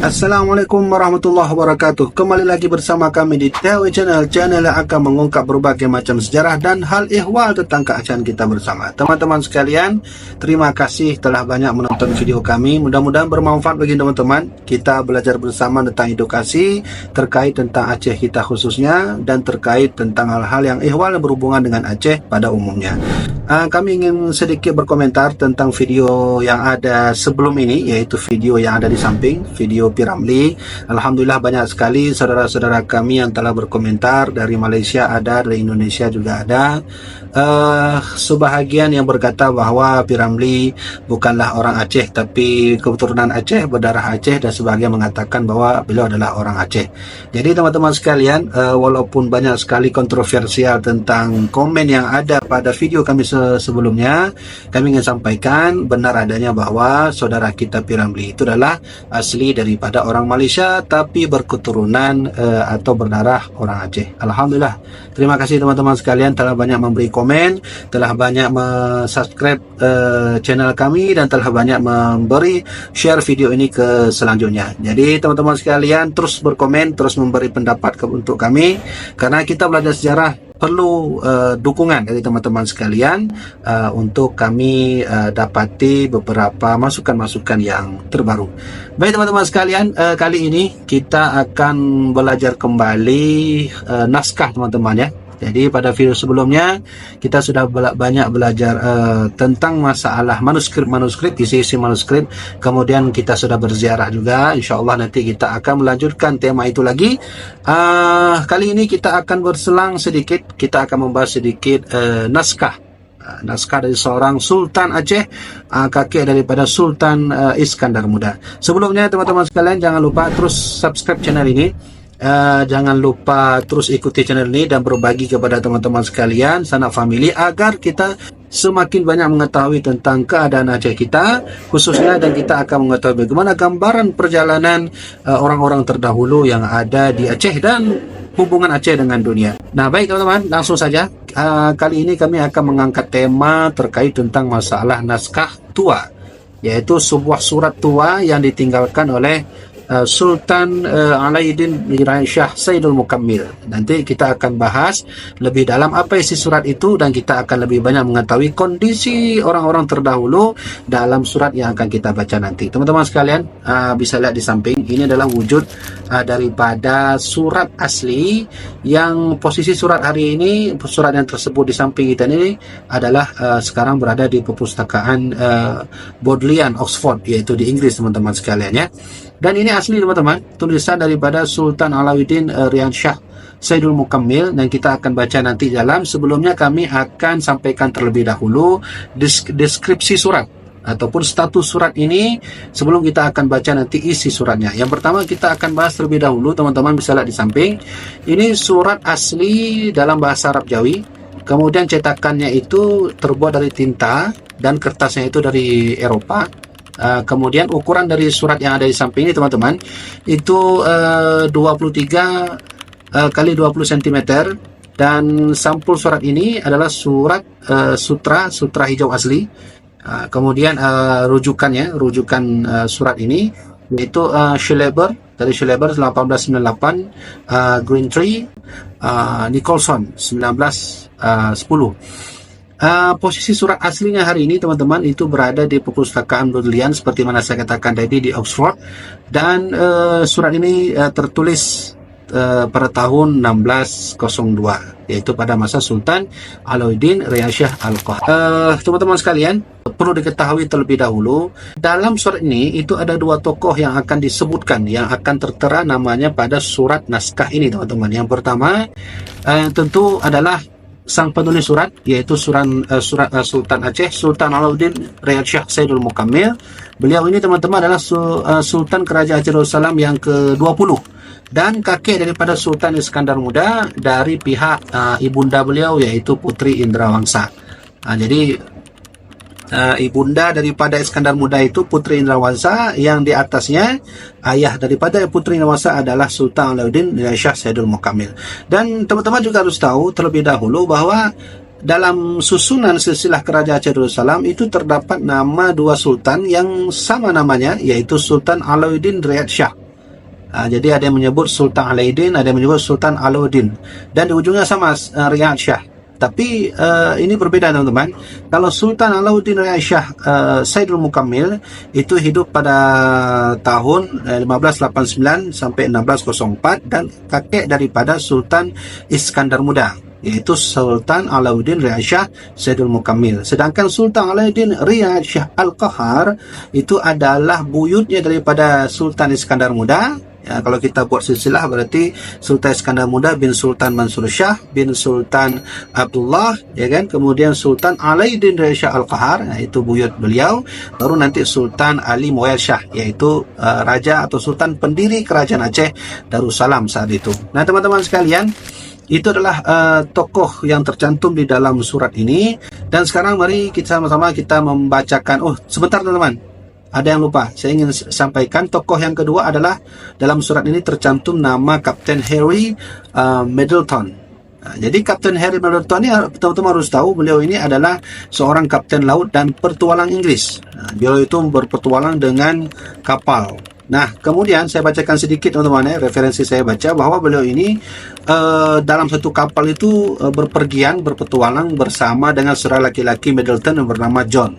Assalamualaikum warahmatullahi wabarakatuh. Kembali lagi bersama kami di TW Channel yang akan mengungkap berbagai macam sejarah dan hal ihwal tentang keacaan kita bersama. Teman-teman sekalian, terima kasih telah banyak menonton video kami. Mudah-mudahan bermanfaat bagi teman-teman. Kita belajar bersama tentang edukasi terkait tentang Aceh kita khususnya, dan terkait tentang hal-hal yang ihwal yang berhubungan dengan Aceh pada umumnya. Kami ingin sedikit berkomentar tentang video yang ada sebelum ini, yaitu video yang ada di samping, video Piramli. Alhamdulillah banyak sekali saudara-saudara kami yang telah berkomentar. Dari Malaysia ada, dari Indonesia juga ada. Sebahagian yang berkata bahwa Piramli bukanlah orang Aceh, tapi keturunan Aceh, berdarah Aceh, dan sebahagian mengatakan bahwa beliau adalah orang Aceh. Jadi teman-teman sekalian, walaupun banyak sekali kontroversial tentang komen yang ada pada video kami sebelumnya, kami ingin sampaikan benar adanya bahwa saudara kita Piramli itu adalah asli daripada orang Malaysia, tapi berketurunan atau berdarah orang Aceh. Alhamdulillah. Terima kasih teman-teman sekalian telah banyak memberi komen, telah banyak subscribe channel kami, dan telah banyak memberi share video ini ke selanjutnya. Jadi teman-teman sekalian terus berkomen, terus memberi pendapat untuk kami, karena kita belajar sejarah perlu dukungan dari teman-teman sekalian untuk kami dapati beberapa masukan-masukan yang terbaru. Baik teman-teman sekalian, kali ini kita akan belajar kembali naskah teman-teman ya. Jadi pada video sebelumnya kita sudah banyak belajar tentang masalah manuskrip, isi-isi manuskrip. Kemudian kita sudah berziarah juga. Insya Allah nanti kita akan melanjutkan tema itu lagi. Kali ini kita akan berselang sedikit. Kita akan membahas sedikit naskah dari seorang Sultan Aceh, kakek daripada Sultan Iskandar Muda. Sebelumnya teman-teman sekalian, jangan lupa terus subscribe channel ini. Jangan lupa terus ikuti channel ini dan berbagi kepada teman-teman sekalian, sanak famili, agar kita semakin banyak mengetahui tentang keadaan Aceh kita khususnya, dan kita akan mengetahui bagaimana gambaran perjalanan orang-orang terdahulu yang ada di Aceh dan hubungan Aceh dengan dunia. Nah baik teman-teman, langsung saja. Kali ini kami akan mengangkat tema terkait tentang masalah naskah tua, yaitu sebuah surat tua yang ditinggalkan oleh Sultan Alauddin Shah Saidul Mukammil. Nanti kita akan bahas lebih dalam apa isi surat itu, dan kita akan lebih banyak mengetahui kondisi orang-orang terdahulu dalam surat yang akan kita baca nanti. Teman-teman sekalian, bisa lihat di samping, ini adalah wujud daripada surat asli. Yang posisi surat hari ini, surat yang tersebut di samping kita ini adalah sekarang berada di perpustakaan Bodleian Oxford, yaitu di Inggris teman-teman sekalian ya. Dan ini asli teman-teman, tulisan daripada Sultan Alauddin Shah Saidul Mukammil, dan kita akan baca nanti dalam. Sebelumnya kami akan sampaikan terlebih dahulu deskripsi surat ataupun status surat ini sebelum kita akan baca nanti isi suratnya. Yang pertama kita akan bahas terlebih dahulu, teman-teman bisa lihat di samping. Ini surat asli dalam bahasa Arab Jawi. Kemudian cetakannya itu terbuat dari tinta dan kertasnya itu dari Eropa. Kemudian ukuran dari surat yang ada di samping ini teman-teman itu 23 kali 20 cm, dan sampul surat ini adalah surat sutra hijau asli. Kemudian rujukan surat ini yaitu Schleber, dari Schleber 1898, Green Tree, Nicholson 1910. Posisi surat aslinya hari ini teman-teman itu berada di perpustakaan Bodleian seperti mana saya katakan tadi di Oxford, dan surat ini tertulis pada tahun 1602, yaitu pada masa Sultan Alauddin Shah Al-Qahar. Teman-teman sekalian, perlu diketahui terlebih dahulu, dalam surat ini itu ada dua tokoh yang akan disebutkan, yang akan tertera namanya pada surat naskah ini teman-teman. Yang pertama tentu adalah sang penulis surat, yaitu surat Sultan Aceh, Sultan Alauddin Shah Saidul Mukammil. Beliau ini teman-teman adalah Sultan Kerajaan Aceh Darussalam yang ke-20, dan kakek daripada Sultan Iskandar Muda dari pihak ibunda beliau, yaitu Putri Indrawangsa. Jadi ibunda daripada Iskandar Muda itu Putri Indrawangsa, yang di atasnya ayah daripada Putri Indrawangsa adalah Sultan Alauddin Shah Saidul Mukammil. Dan teman-teman juga harus tahu terlebih dahulu bahwa dalam susunan silsilah kerajaan Aceh Darussalam itu terdapat nama dua sultan yang sama namanya, yaitu Sultan Alauddin Riyad Shah Jadi ada yang menyebut Sultan Alauddin, ada yang menyebut Sultan Alauddin, dan di ujungnya sama, Riyad Shah. Tapi ini berbeda teman-teman. Kalau Sultan Alauddin Riyad Shah Saidul Mukammil itu hidup pada tahun 1589 sampai 1604 dan kakek daripada Sultan Iskandar Muda, yaitu Sultan Alauddin Riyad Shah Saidul Mukammil. Sedangkan Sultan Alauddin Riyad Shah Al-Qahar itu adalah buyutnya daripada Sultan Iskandar Muda. Kalau kita buat silsilah berarti Sultan Iskandar Muda bin Sultan Mansur Shah bin Sultan Abdullah, ya kan? Kemudian Sultan Alauddin Riyad Shah Al-Qahar, itu buyut beliau. Baru nanti Sultan Ali Muayyad Shah, yaitu raja atau sultan pendiri kerajaan Aceh Darussalam saat itu. Nah teman-teman sekalian, itu adalah tokoh yang tercantum di dalam surat ini. Dan sekarang mari kita sama-sama kita membacakan. Oh sebentar teman-teman, ada yang lupa, saya ingin sampaikan. Tokoh yang kedua adalah dalam surat ini tercantum nama Kapten Harry Middleton. Jadi Kapten Harry Middleton ini teman-teman harus tahu, beliau ini adalah seorang kapten laut dan petualang Inggris. Beliau itu berpetualang dengan kapal. Nah, kemudian saya bacakan sedikit teman-teman, referensi saya baca bahwa beliau ini dalam satu kapal itu berpergian, berpetualang bersama dengan seorang laki-laki Middleton yang bernama John.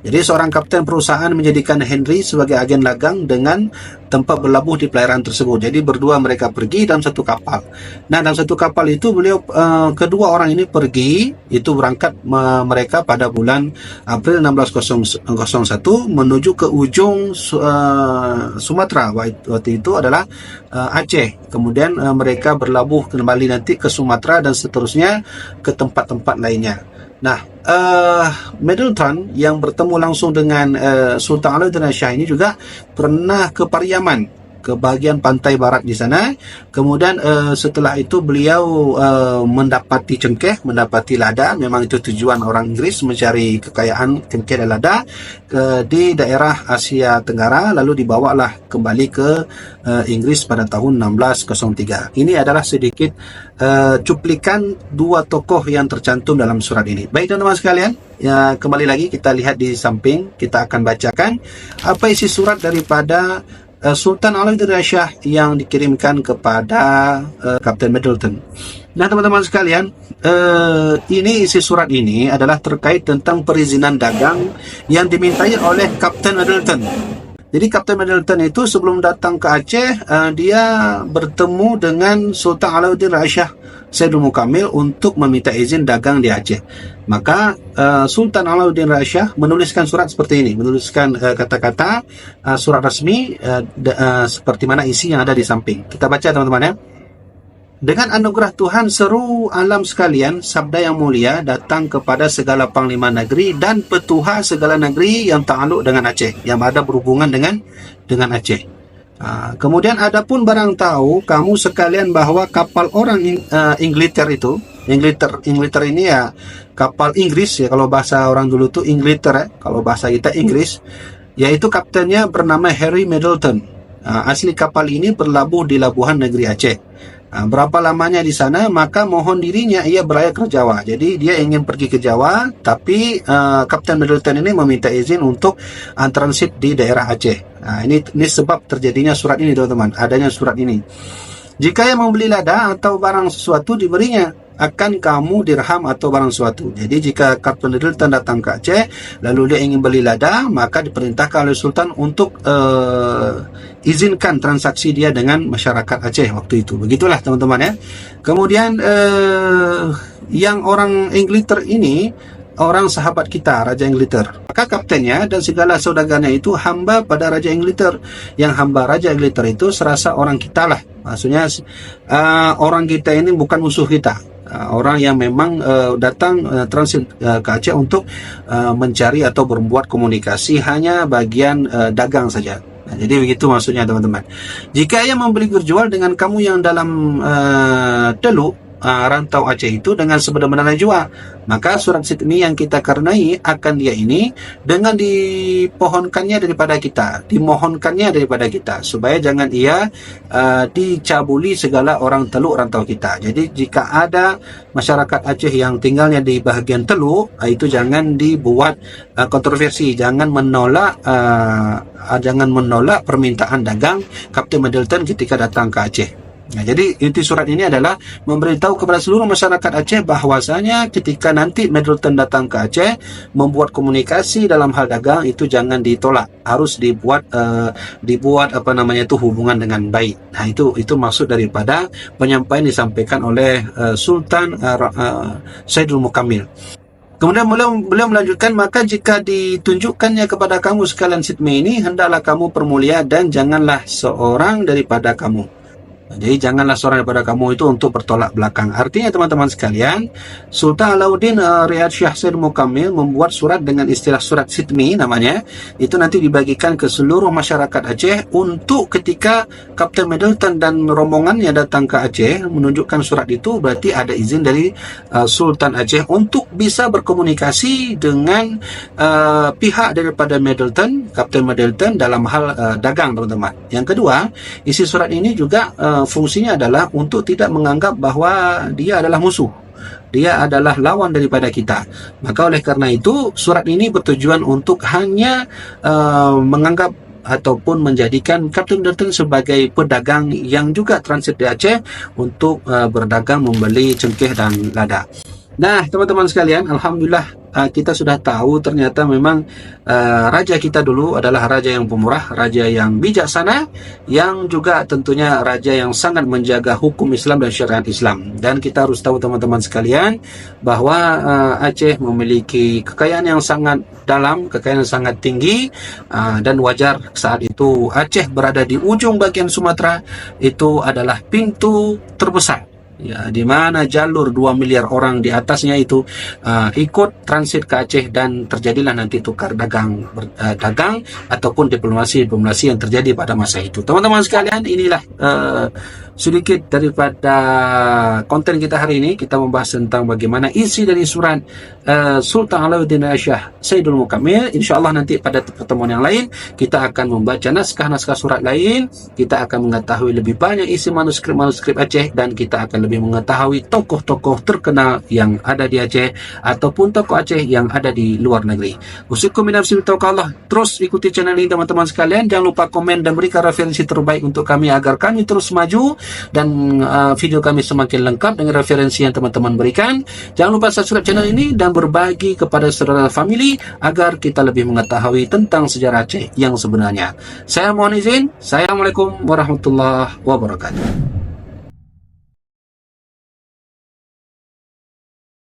Jadi seorang kapten perusahaan menjadikan Henry sebagai agen dagang dengan tempat berlabuh di perairan tersebut. Jadi berdua mereka pergi dalam satu kapal. Nah, dalam satu kapal itu beliau kedua orang ini pergi, itu berangkat mereka pada bulan April 1601 menuju ke ujung Sumatera. Waktu itu adalah Aceh. Kemudian mereka berlabuh kembali nanti ke Sumatera dan seterusnya ke tempat-tempat lainnya. Nah, Middleton yang bertemu langsung dengan Sultan Alauddin Shah ini juga pernah ke Pariaman, ke bagian pantai barat di sana. Kemudian setelah itu beliau mendapati cengkeh, mendapati lada. Memang itu tujuan orang Inggris, mencari kekayaan cengkeh dan lada di daerah Asia Tenggara. Lalu dibawalah kembali ke Inggris pada tahun 1603. Ini adalah sedikit cuplikan dua tokoh yang tercantum dalam surat ini. Baik teman-teman sekalian, ya, kembali lagi kita lihat di samping. Kita akan bacakan apa isi surat daripada Sultan Alauddin Shah yang dikirimkan kepada Kapten Middleton. Nah teman-teman sekalian, ini isi surat ini adalah terkait tentang perizinan dagang yang dimintai oleh Kapten Middleton. Jadi Kapten Middleton itu sebelum datang ke Aceh, dia bertemu dengan Sultan Alauddin Shah Saidul Mukammil untuk meminta izin dagang di Aceh. Maka Sultan Alauddin Shah menuliskan surat seperti ini, menuliskan kata-kata surat resmi seperti mana isi yang ada di samping. Kita baca teman-teman ya. Dengan anugerah Tuhan, seru alam sekalian, sabda yang mulia datang kepada segala panglima negeri dan petuah segala negeri yang takluk dengan Aceh, yang ada berhubungan dengan Aceh. Kemudian adapun barang tahu kamu sekalian bahwa kapal orang Ingleter itu, Ingleter ini ya kapal Inggris ya, kalau bahasa orang dulu tuh Ingleter ya, kalau bahasa kita Inggris, yaitu kaptennya bernama Harry Middleton. Asli kapal ini berlabuh di Labuhan Negeri Aceh. Berapa lamanya di sana, maka mohon dirinya ia berlayar ke Jawa. Jadi dia ingin pergi ke Jawa, tapi Kapten Middleton ini meminta izin untuk transit di daerah Aceh. Ini sebab terjadinya surat ini teman-teman, adanya surat ini. Jika yang membeli lada atau barang sesuatu diberinya akan kamu dirham atau barang sesuatu. Jadi jika Kapten Middleton datang ke Aceh lalu dia ingin beli lada, maka diperintahkan oleh Sultan untuk izinkan transaksi dia dengan masyarakat Aceh waktu itu. Begitulah teman-teman ya. Kemudian yang orang Ingleter ini orang sahabat kita, Raja Ingleter. Maka kaptennya dan segala saudagarnya itu hamba pada Raja Ingleter. Yang hamba Raja Ingleter itu serasa orang kita lah. Maksudnya orang kita ini bukan musuh kita. Orang yang memang datang transit ke Aceh untuk mencari atau berbuat komunikasi hanya bagian dagang saja. Jadi begitu maksudnya teman-teman. Jika ia membeli berjual dengan kamu yang dalam teluk, rantau Aceh itu dengan sebenar-benarnya jua. Maka surat sitmi yang kita karenai akan dia ini dengan dimohonkannya daripada kita supaya jangan ia dicabuli segala orang Teluk rantau kita. Jadi jika ada masyarakat Aceh yang tinggalnya di bahagian Teluk, itu jangan dibuat kontroversi, jangan menolak permintaan dagang Kapten Middleton ketika datang ke Aceh. Nah, jadi inti surat ini adalah memberitahu kepada seluruh masyarakat Aceh bahwasanya ketika nanti Middleton datang ke Aceh membuat komunikasi dalam hal dagang itu jangan ditolak, harus dibuat hubungan dengan baik. Nah, itu maksud daripada penyampaian disampaikan oleh Sultan Saidul Mukamil. Kemudian beliau melanjutkan, maka jika ditunjukkannya kepada kamu sekalian sitmi ini, hendaklah kamu permulia dan janganlah seorang daripada kamu. Jadi janganlah seorang daripada kamu itu untuk bertolak belakang. Artinya teman-teman sekalian, Sultan Alauddin Riyad Shah Said Mukamil membuat surat dengan istilah surat sitmi namanya. Itu nanti dibagikan ke seluruh masyarakat Aceh untuk ketika Kapten Middleton dan rombongannya datang ke Aceh menunjukkan surat itu, berarti ada izin dari Sultan Aceh untuk bisa berkomunikasi dengan pihak daripada Middleton, Kapten Middleton dalam hal dagang, teman-teman. Yang kedua, isi surat ini juga fungsinya adalah untuk tidak menganggap bahwa dia adalah musuh, dia adalah lawan daripada kita. Maka oleh karena itu surat ini bertujuan untuk hanya menganggap ataupun menjadikan Kapten Middleton sebagai pedagang yang juga transit di Aceh untuk berdagang membeli cengkeh dan lada. Nah, teman-teman sekalian, alhamdulillah kita sudah tahu ternyata memang raja kita dulu adalah raja yang pemurah, raja yang bijaksana, yang juga tentunya raja yang sangat menjaga hukum Islam dan syariat Islam. Dan kita harus tahu teman-teman sekalian bahwa Aceh memiliki kekayaan yang sangat dalam, kekayaan yang sangat tinggi, dan wajar saat itu Aceh berada di ujung bagian Sumatera, itu adalah pintu terbesar, ya, di mana jalur 2 miliar orang di atasnya itu ikut transit ke Aceh, dan terjadilah nanti tukar dagang ataupun diplomasi yang terjadi pada masa itu. Teman-teman sekalian, inilah sedikit daripada konten kita hari ini. Kita membahas tentang bagaimana isi dari surat Sultan Alauddin Shah Saidul Mukamil. InsyaAllah nanti pada pertemuan yang lain kita akan membaca naskah-naskah surat lain, kita akan mengetahui lebih banyak isi manuskrip Aceh, dan kita akan lebih mengetahui tokoh-tokoh terkenal yang ada di Aceh ataupun tokoh Aceh yang ada di luar negeri. Usikum binafsi bitawakkallah. Terus ikuti channel ini teman-teman sekalian. Jangan lupa komen dan berikan referensi terbaik untuk kami agar kami terus maju dan video kami semakin lengkap dengan referensi yang teman-teman berikan. Jangan lupa subscribe channel ini dan berbagi kepada saudara family agar kita lebih mengetahui tentang sejarah Aceh yang sebenarnya. Saya mohon izin. Assalamualaikum warahmatullahi wabarakatuh.